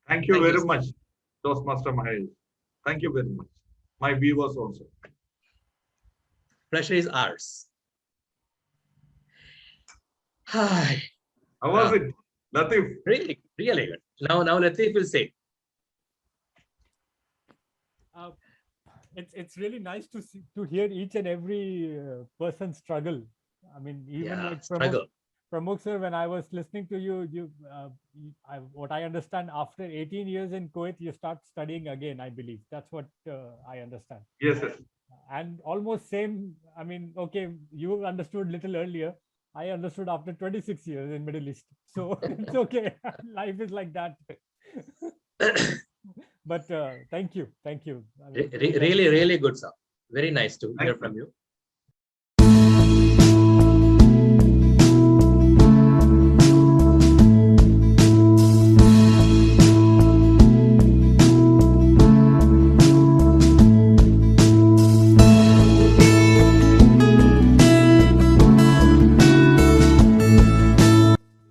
Thank you Thank you, very sir. much, Toastmaster Mahesh. Thank you very much. My viewers also. Pleasure is ours. Hi. How was Now, it? Latif? really, really good. Now Latif will say, Uh, it's really nice to see to hear each and every person struggle. I mean, even yeah, like struggle. Pramukh sir, when I was listening to you, what I understand, after 18 years in Kuwait, you start studying again. I believe that's what I understand. Yes, yes. And almost same. I mean, okay, you understood little earlier. I understood after 26 years in Middle East. So it's okay. Life is like that. But thank you. I mean, Really, really good, sir. Very nice to hear Thank from you. you.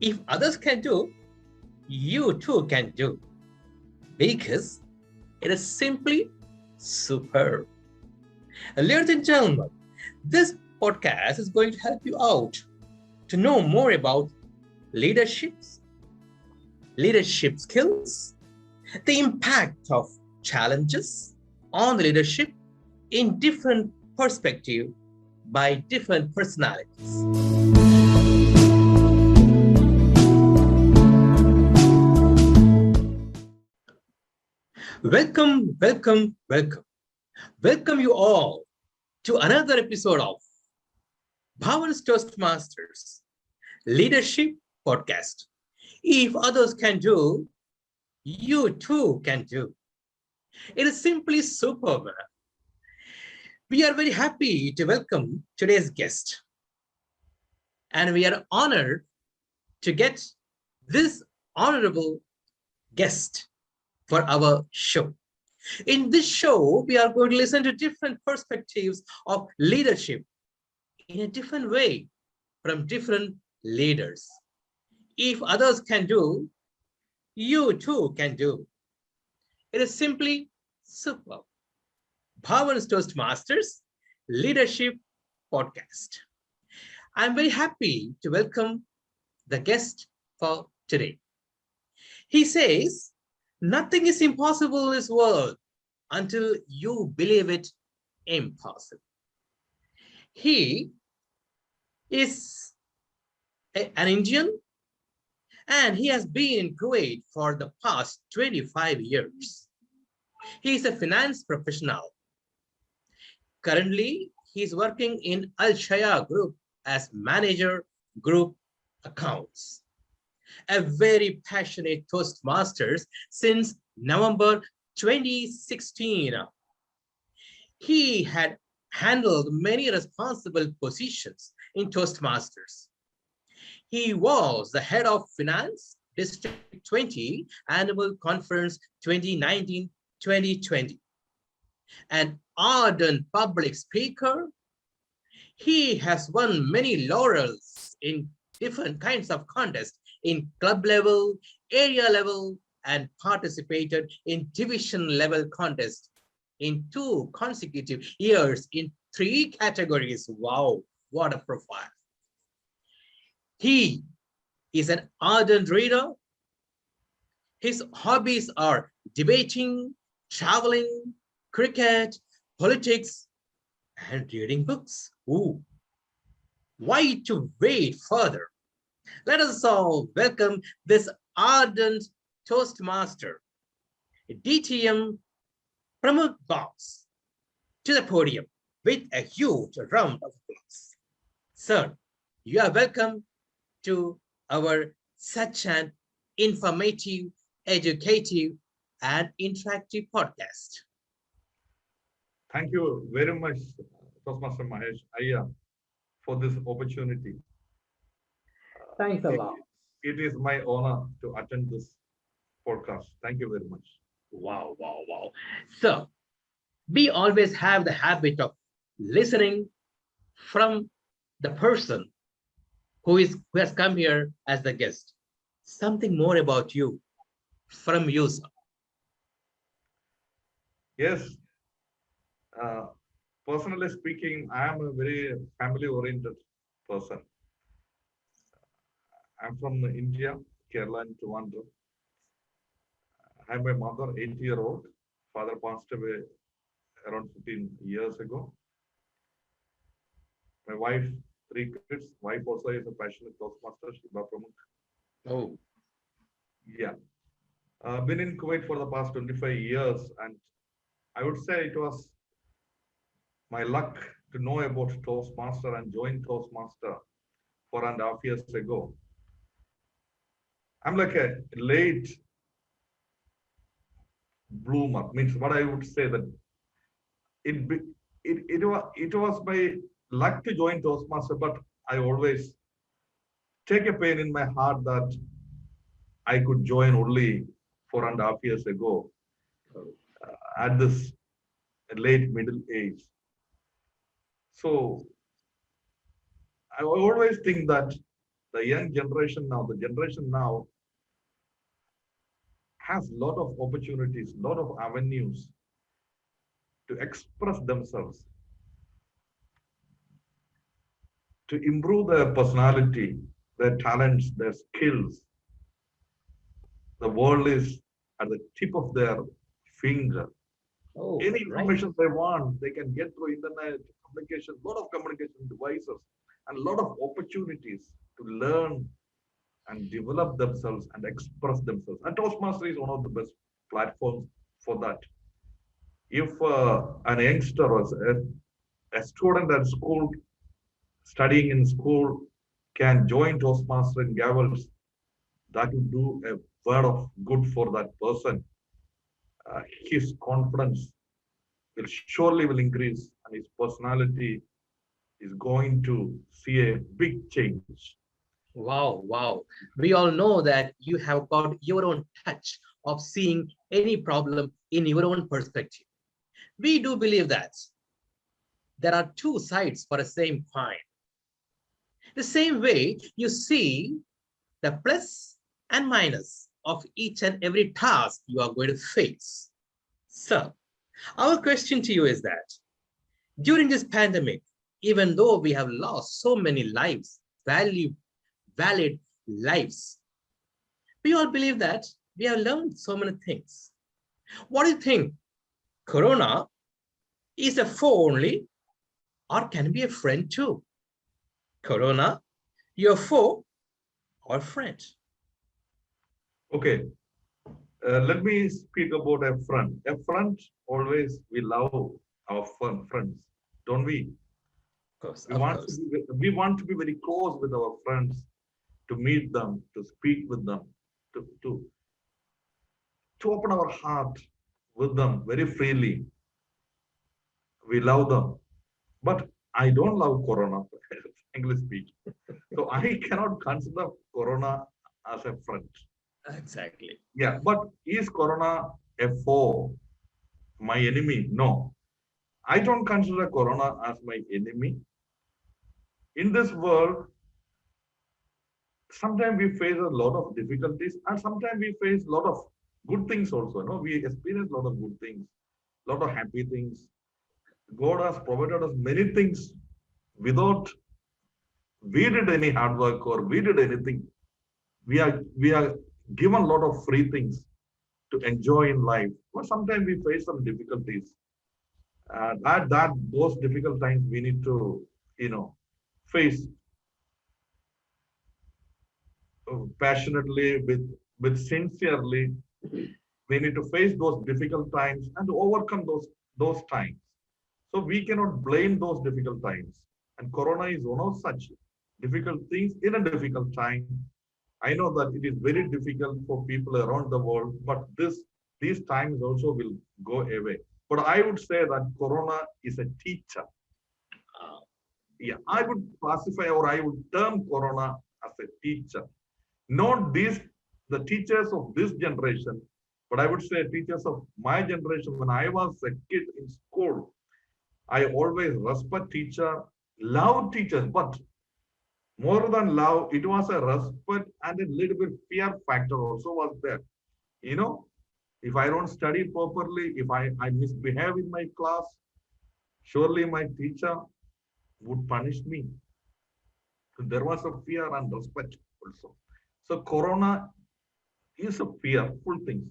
If others can do, you too can do, because it is simply superb. Ladies and gentlemen, this podcast is going to help you out to know more about leaderships, leadership skills, the impact of challenges on the leadership in different perspective by different personalities. Welcome, welcome, welcome. Welcome you all to another episode of Bhavan's Toastmasters Leadership Podcast. If others can do, you too can do. It is simply superb. We are very happy to welcome today's guest, and we are honored to get this honorable guest for our show. In this show, we are going to listen to different perspectives of leadership in a different way from different leaders. If others can do, you too can do. It is simply superb. Bhavan's Toastmasters Leadership Podcast. I'm very happy to welcome the guest for today. He says, nothing is impossible in this world until you believe it impossible. He is an Indian, and he has been in Kuwait for the past 25 years. He is a finance professional. Currently, he is working in Al Shaya Group as manager group accounts. A very passionate Toastmasters since November 2016. He had handled many responsible positions in Toastmasters. He was the head of finance, District 20 Annual Conference 2019-2020. An ardent public speaker, he has won many laurels in different kinds of contests in club level, area level, and participated in division level contests in 2 consecutive years in 3 categories. Wow, what a profile. He is an ardent reader. His hobbies are debating, traveling, cricket, politics, and reading books. Ooh, why to wait further? Let us all welcome this ardent Toastmaster, DTM Pramukh Boss, to the podium with a huge round of applause. Sir, you are welcome to our such an informative, educative, and interactive podcast. Thank you very much, Toastmaster Mahesh Iyer, for this opportunity. Thanks a It, lot. it is my honor to attend this podcast. Thank you very much. Wow, wow, wow. So, we always have the habit of listening from the person who has come here as the guest. Something more about you. from you, sir. Yes, uh, personally speaking, I am a very family-oriented person. I'm from India, Kerala and Trivandrum. I have my mother, 80-year-old. Father passed away around 15 years ago. My wife, 3 kids. Wife also is a passionate Toastmaster. Shiba Pramukh. Oh, Yeah. Been in Kuwait for the past 25 years, and I would say it was my luck to know about Toastmaster and join Toastmaster 4.5 years ago. I'm like a late bloomer. Means what I would say that it be- it was my luck to join Toastmaster, but I always take a pain in my heart that I could join only 4.5 years ago at this late middle age. So I always think that the young generation now, the generation now has a lot of opportunities, a lot of avenues to express themselves, to improve their personality, their talents, their skills. The world is at the tip of their finger. oh, Any right. information they want, they can get through internet, communication, a lot of communication devices, and a lot of opportunities to learn and develop themselves and express themselves. And Toastmaster is one of the best platforms for that. If an youngster or a student at school, studying in school, can join Toastmaster in Gavels, that will do a word of good for that person. His confidence will surely will increase, and his personality is going to see a big change. Wow, wow. We all know that you have got your own touch of seeing any problem in your own perspective. We do believe that there are two sides for a same coin. The same way you see the plus and minus of each and every task you are going to face. So, our question to you is that during this pandemic, even though we have lost so many lives, valid lives, we all believe that we have learned so many things. What do you think? Corona is a foe only or can be a friend too? Corona, your foe or friend? Okay, let me speak about a friend. A friend, always we love our friends, don't we? Of We want to course. we want to be very close with our friends, to meet them, to speak with them, to to to open our heart with them very freely. We love them, but I don't love Corona, frankly speaking. So I cannot consider Corona as a friend. Exactly. Yeah, but is Corona a foe, my enemy? No, I don't consider Corona as my enemy. In this world, sometimes we face a lot of difficulties, and sometimes we face a lot of good things also. No, we experience a lot of good things, a lot of happy things. God has provided us many things without we did any hard work or we did anything. We are given a lot of free things to enjoy in life. But sometimes we face some difficulties. At those difficult times we need to, face passionately with sincerely. We need to face those difficult times and overcome those times. So we cannot blame those difficult times. And Corona is one of such difficult things in a difficult time. I know that it is very difficult for people around the world, but these times also will go away. But I would say that Corona is a teacher. Uh, Yeah, I would classify or I would term Corona as a teacher. Not these the teachers of this generation, but I would say teachers of my generation. When I was a kid in school, I always respect teacher, love teachers, but more than love, it was a respect and a little bit fear factor also was there. You know, if I don't study properly, if I misbehave in my class, surely my teacher would punish me. So there was a fear and respect also. So Corona is a fearful thing.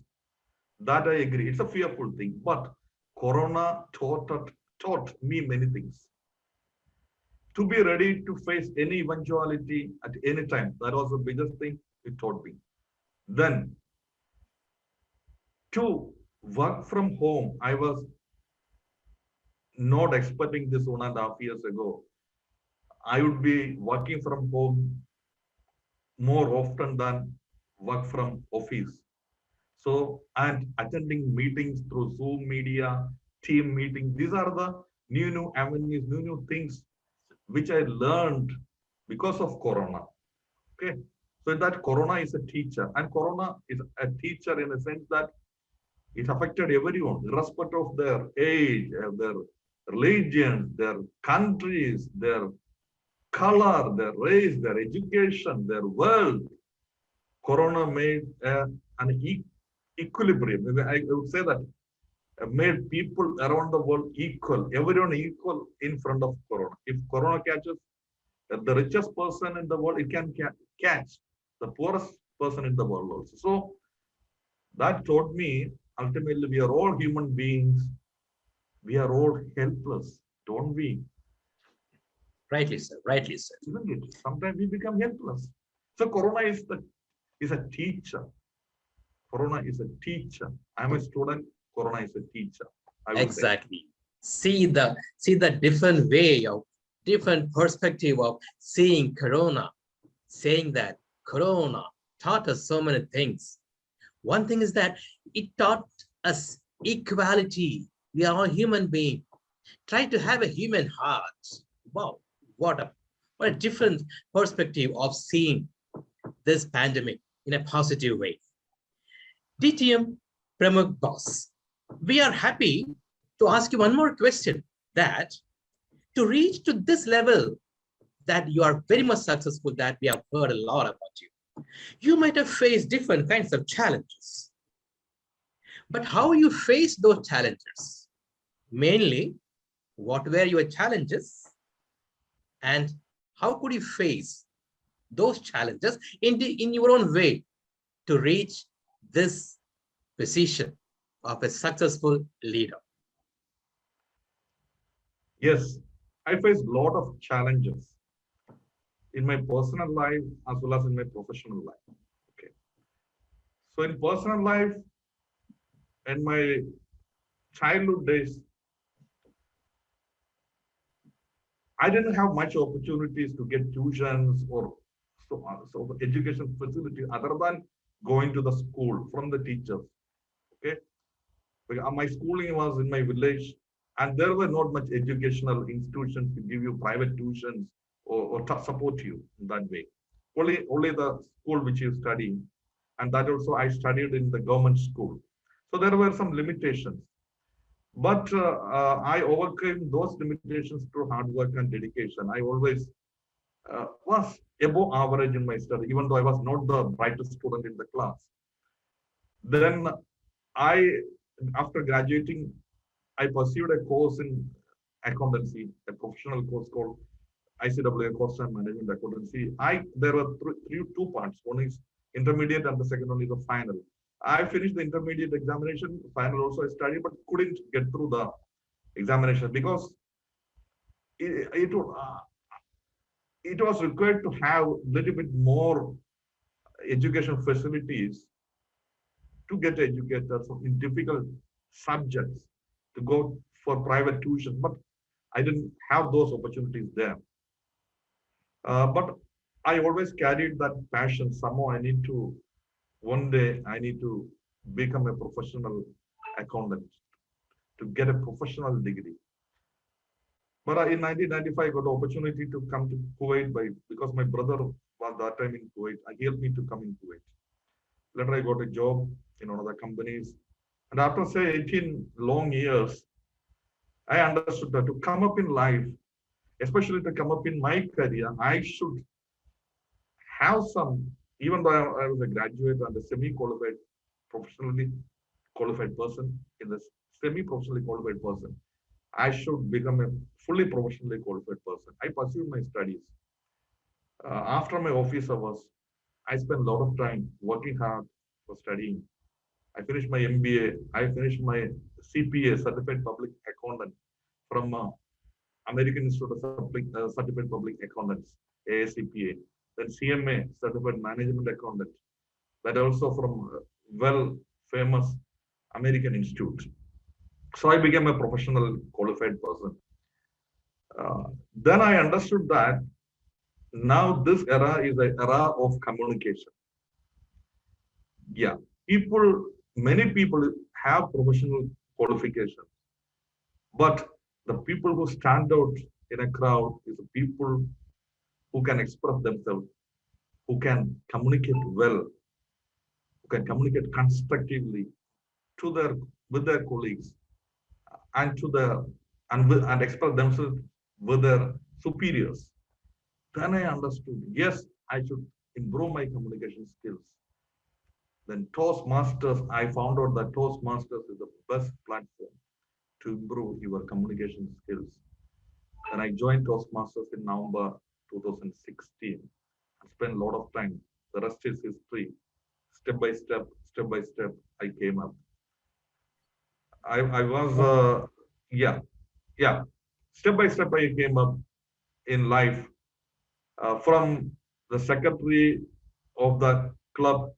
That I agree. It's a fearful thing. But Corona taught me many things. To be ready to face any eventuality at any time. That was the biggest thing it taught me. Then to work from home, I was not expecting this 1.5 years ago. I would be working from home more often than work from office. So, and attending meetings through Zoom media, team meeting, these are the new avenues, new things which I learned because of Corona. Okay. So that Corona is a teacher, and Corona is a teacher in a sense that it affected everyone, irrespective of their age, their religion, their countries, their color, their race, their education, their world. Corona made an equilibrium. I would say that made people around the world equal, everyone equal in front of Corona. If Corona catches the richest person in the world, it can catch the poorest person in the world also. So that taught me ultimately we are all human beings. We are all helpless, don't we? Rightly, sir. Rightly, sir. Isn't it? Sometimes we become helpless. So Corona is a teacher. Corona is a teacher. I'm a student. Corona is a teacher. I would say. Exactly. See the different way of different perspective of seeing Corona, saying that Corona taught us so many things. One thing is that it taught us equality. We are all human beings. Try to have a human heart. Wow, what a different perspective of seeing this pandemic in a positive way. DTM Pramuk Boss, we are happy to ask you one more question, that to reach to this level that you are very much successful, that we have heard a lot about you. You might have faced different kinds of challenges, but how you face those challenges? Mainly, what were your challenges and how could you face those challenges in your own way to reach this position of a successful leader? Yes, I faced a lot of challenges in my personal life as well as in my professional life. Okay. So in personal life, in my childhood days, I didn't have much opportunities to get tuitions or so education facilities other than going to the school from the teachers. Okay. My schooling was in my village, and there were not much educational institutions to give you private tuitions or to support you in that way. Only the school which you study, and that also I studied in the government school. So there were some limitations. But I overcame those limitations through hard work and dedication. I always was above average in my study, even though I was not the brightest student in the class. Then I, after graduating, I pursued a course in accountancy, a professional course called ICWA Cost and Management Accountancy. There were two parts. One is intermediate, and the second one is the final. I finished the intermediate examination. Final also I studied, but couldn't get through the examination because it was required to have a little bit more education facilities to get educated in difficult subjects to go for private tuition, but I didn't have those opportunities there. But I always carried that passion. Somehow one day I need to become a professional accountant to get a professional degree. But in 1995, I got the opportunity to come to Kuwait because my brother was that time in Kuwait. He helped me to come in Kuwait. Later, I got a job in one of the companies. And after, say, 18 long years, I understood that to come up in life, especially to come up in my career, I should have some, even though I was a graduate and a semi-qualified, professionally qualified person, in the semi-professionally qualified person, I should become a fully professionally qualified person. I pursued my studies. After my office hours, I spent a lot of time working hard for studying. I finished my MBA. I finished my CPA, Certified Public Accountant, from American Institute of Certified Public Accountants, ASCPA. Then CMA, Certified Management Accountant. That also from well famous American Institute. So I became a professional qualified person. Then I understood that now this era is an era of communication. Yeah, many people have professional qualification, but the people who stand out in a crowd is the people who can express themselves, who can communicate well, who can communicate constructively to their with their colleagues and to the and express themselves with their superiors. Then I understood, yes, I should improve my communication skills. Then Toastmasters, I found out that Toastmasters is the best platform to improve your communication skills. And I joined Toastmasters in November 2016 and spent a lot of time. The rest is history. Step by step, I came up. I was, yeah, yeah. Step by step, I came up in life from the secretary of the club,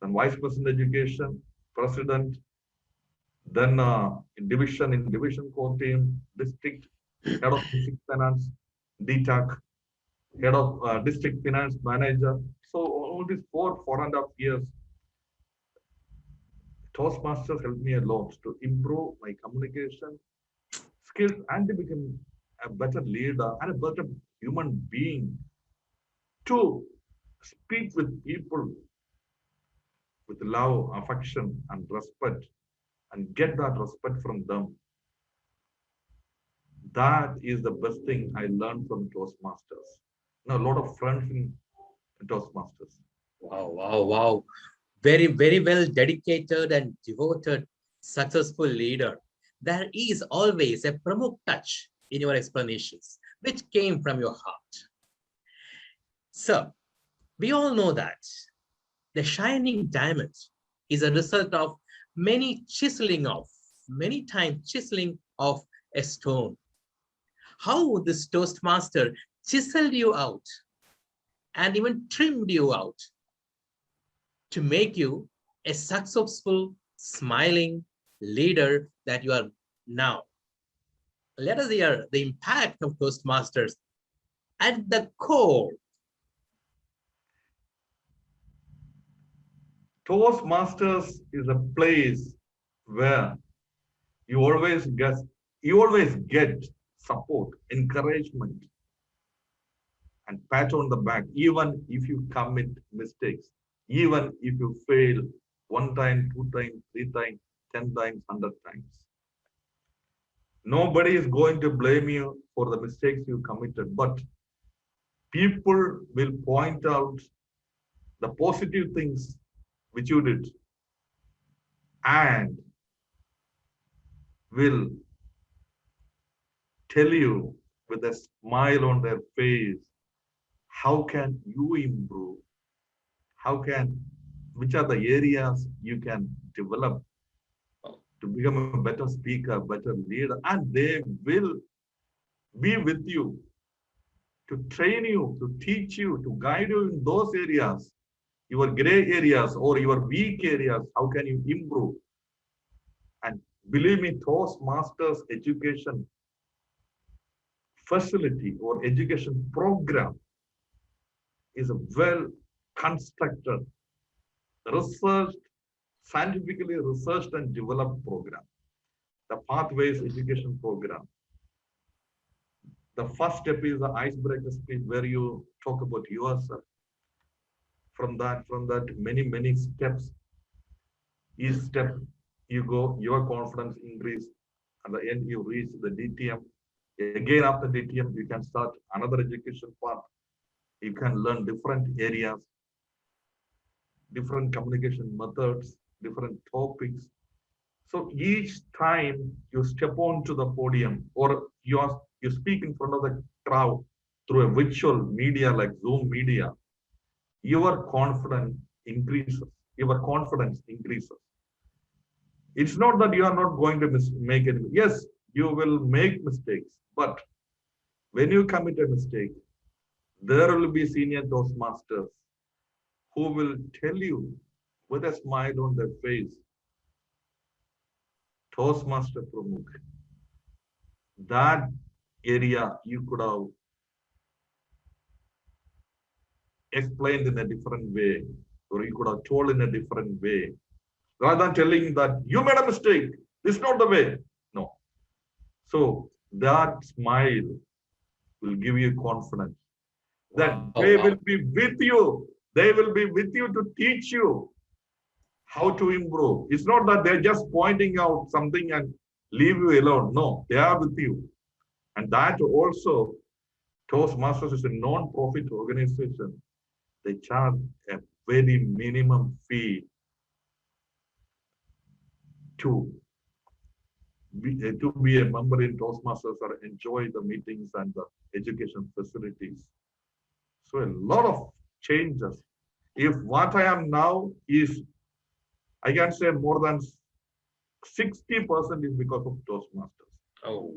then vice president education, president, then in division core team, district, head of district finance, DTAC, head of district finance manager. So all these 4.5 years, Toastmasters helped me a lot to improve my communication skills and to become a better leader and a better human being, to speak with people with love, affection, and respect, and get that respect from them. That is the best thing I learned from Toastmasters. Now, a lot of friends in Toastmasters. Wow, wow, wow. Very, very well dedicated and devoted, successful leader. There is always a promote touch in your explanations, which came from your heart. So, we all know that the shining diamond is a result of many times chiseling of a stone. How this Toastmaster chiseled you out and even trimmed you out to make you a successful, smiling leader that you are now. Let us hear the impact of Toastmasters at the core. Toastmasters is a place where you always get support, encouragement, and pat on the back, even if you commit mistakes, even if you fail 1 time, 2 times, 3 times, 10 times, 100 times. Nobody is going to blame you for the mistakes you committed, but people will point out the positive things which you did and will tell you with a smile on their face, how can you improve? Which are the areas you can develop to become a better speaker, better leader, and they will be with you to train you, to teach you, to guide you in those areas, your gray areas or your weak areas. How can you improve? And believe me, Toastmasters education facility or education program is a well constructed, researched, scientifically researched and developed program. The Pathways Education Program. The first step is the icebreaker speech where you talk about yourself. From that, many steps. Each step you go, your confidence increase. At the end, you reach the DTM. Again, after DTM, you can start another education path. You can learn different areas, different communication methods, different topics. So each time you step onto the podium or you speak in front of the crowd through a virtual media like Zoom media, your confidence increases. Your confidence increases. It's not that you are not going to make any. Yes, you will make mistakes, but when you commit a mistake, there will be senior Toastmasters who will tell you with a smile on their face, Toastmaster Pramukh, that area you could have explained in a different way, or you could have told in a different way. Rather than telling that you made a mistake, this is not the way. No. So that smile will give you confidence that they will be with you. They will be with you to teach you how to improve. It's not that they're just pointing out something and leave you alone. No, they are with you. And that also, Toastmasters is a non-profit organization. They charge a very minimum fee to be a member in Toastmasters or enjoy the meetings and the education facilities. So a lot of changes. If what I am now is, I can say more than 60% is because of Toastmasters. Oh,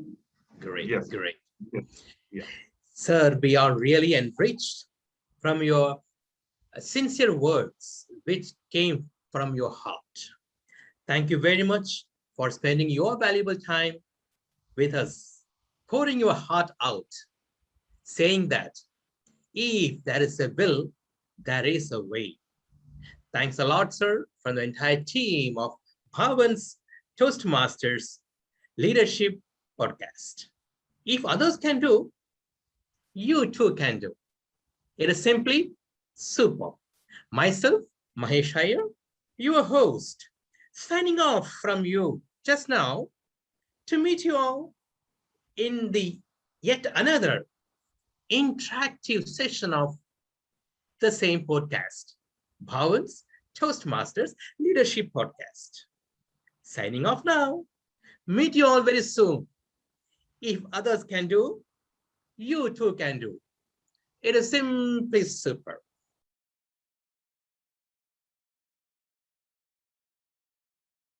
great, Yes. great. Yes. Yeah. Sir, we are really enriched from your sincere words, which came from your heart. Thank you very much for spending your valuable time with us, pouring your heart out, saying that if there is a will, there is a way. Thanks a lot, sir, from the entire team of Bhavan's Toastmasters Leadership Podcast. If others can do, you too can do. It is simply superb. Myself, Mahesh Iyer, your host, signing off from you just now to meet you all in the yet another interactive session of the same podcast, Bhavan's Toastmasters Leadership Podcast. Signing off now. Meet you all very soon. If others can do, you too can do. It is simply super.